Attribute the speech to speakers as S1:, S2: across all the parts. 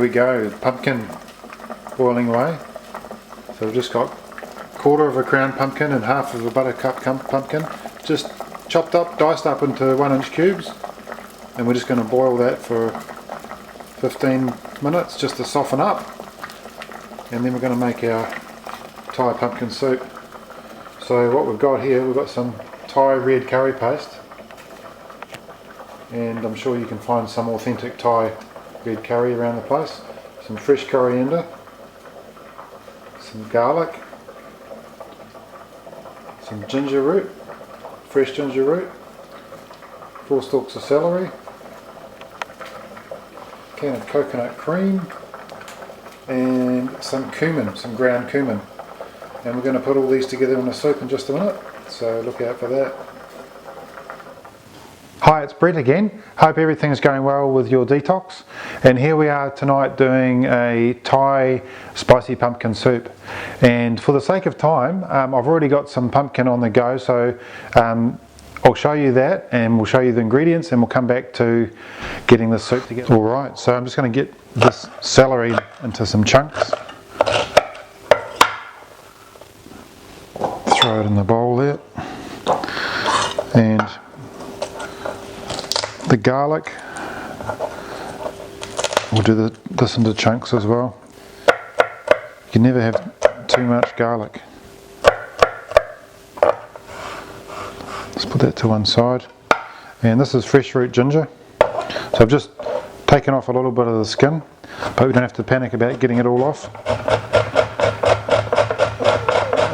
S1: we go, pumpkin boiling away. So we've just got 1/4 of a crown pumpkin and 1/2 of a buttercup pumpkin, just chopped up, diced up into 1-inch cubes, and we're just going to boil that for 15 minutes just to soften up, and then we're going to make our Thai pumpkin soup. So what we've got here, we've got some Thai red curry paste, and I'm sure you can find some authentic Thai red curry around the place, some fresh coriander, some garlic, some ginger root, fresh ginger root, 4 stalks of celery, a can of coconut cream, and some cumin, some ground cumin. And we're going to put all these together in a soup in just a minute, so look out for that. Hi, it's Brett again. Hope everything's going well with your detox. And here we are tonight doing a Thai spicy pumpkin soup. And for the sake of time, I've already got some pumpkin on the go, so I'll show you that, and we'll show you the ingredients, and we'll come back to getting the soup together. Alright, so I'm just going to get this celery into some chunks. Throw it in the bowl there. And the garlic, we'll do this into chunks as well. You can never have too much garlic. Let's put that to one side. And this is fresh root ginger. So I've just taken off a little bit of the skin, but we don't have to panic about getting it all off.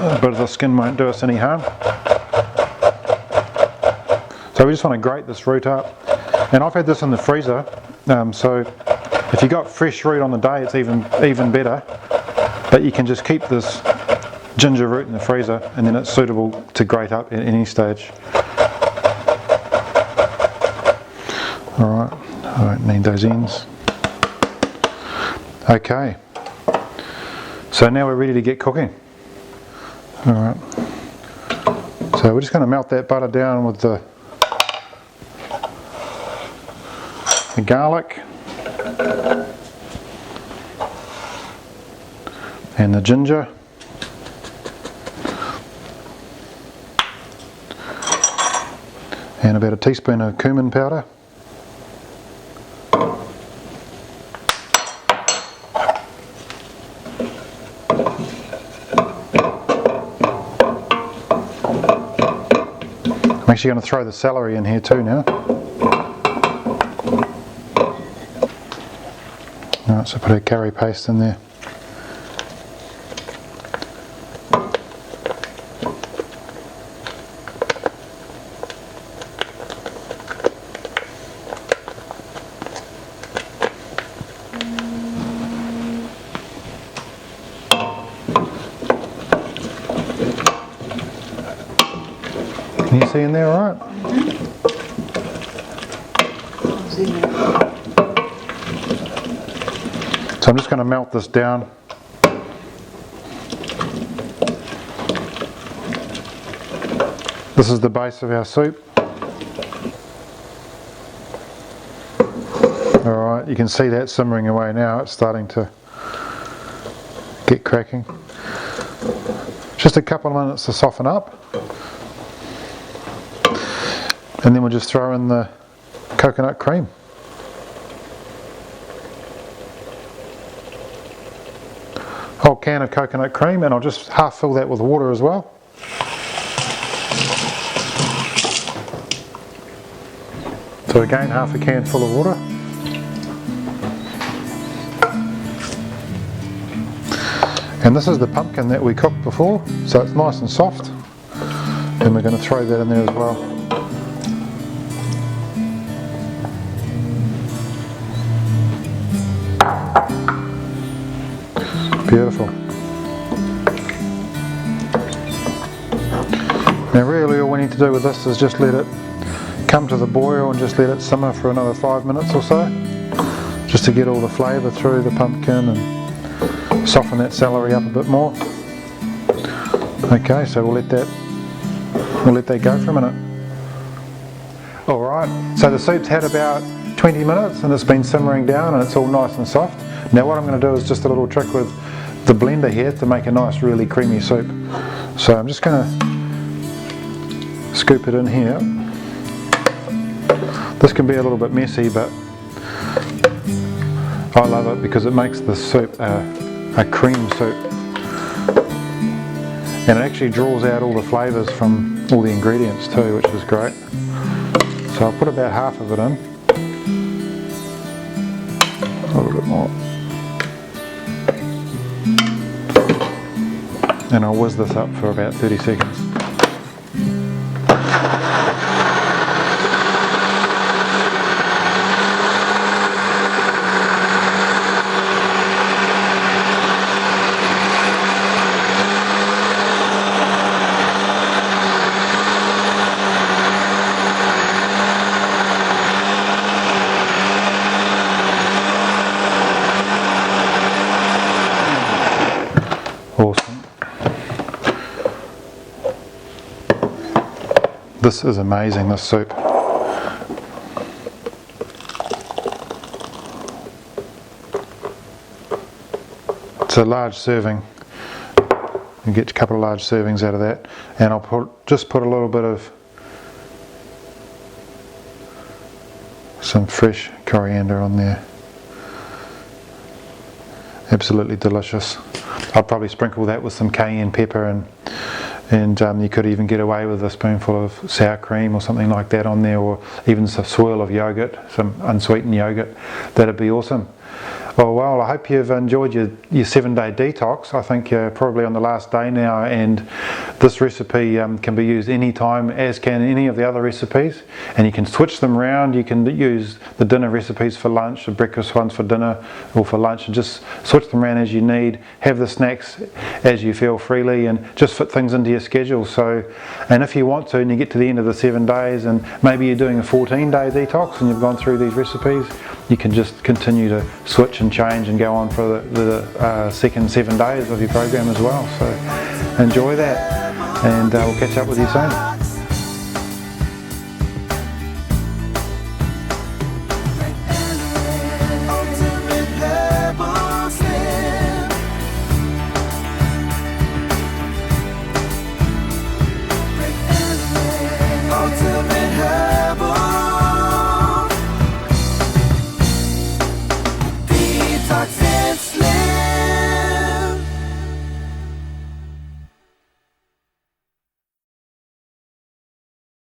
S1: A bit of the skin won't do us any harm. So we just want to grate this root up. And I've had this in the freezer, so if you got fresh root on the day, it's even better. But you can just keep this ginger root in the freezer, and then it's suitable to grate up at any stage. Alright, I don't need those ends. Okay, so now we're ready to get cooking. Alright, so we're just going to melt that butter down with the garlic and the ginger, and about a teaspoon of cumin powder. I'm actually going to throw the celery in here too now. Alright, so put a curry paste in there. Can you see in there alright? So I'm just going to melt this down. This is the base of our soup. Alright, you can see that simmering away now. It's starting to get cracking. Just a couple of minutes to soften up. And then we'll just throw in the coconut cream. Whole can of coconut cream, and I'll just half fill that with water as well. So again, half a can full of water. And this is the pumpkin that we cooked before, so it's nice and soft. And we're going to throw that in there as well. Beautiful. Now really all we need to do with this is just let it come to the boil and just let it simmer for another 5 minutes or so, just to get all the flavour through the pumpkin and soften that celery up a bit more. Okay, so we'll let that go for a minute. Alright, so the soup's had about 20 minutes and it's been simmering down and it's all nice and soft. Now what I'm going to do is just a little trick with the blender here to make a nice really creamy soup. So I'm just going to scoop it in here. This can be a little bit messy, but I love it because it makes the soup a cream soup, and it actually draws out all the flavours from all the ingredients too, which is great. So I'll put about half of it in, a little bit more, and I'll whiz this up for about 30 seconds. Awesome. This is amazing, this soup. It's a large serving. You get a couple of large servings out of that, and I'll just put a little bit of some fresh coriander on there. Absolutely delicious. I'll probably sprinkle that with some cayenne pepper, and you could even get away with a spoonful of sour cream or something like that on there, or even some swirl of yogurt, some unsweetened yogurt. That'd be awesome. Well, I hope you've enjoyed your 7-day detox. I think you're probably on the last day now, and this recipe can be used anytime, as can any of the other recipes, and you can switch them around. You can use the dinner recipes for lunch, the breakfast ones for dinner or for lunch, and just switch them around as you need. Have the snacks as you feel freely, and just fit things into your schedule. So, and if you want to, and you get to the end of the 7 days, and maybe you're doing a 14-day detox and you've gone through these recipes, you can just continue to switch and change and go on for the second 7 days of your program as well. So enjoy that, and we'll catch up with you soon.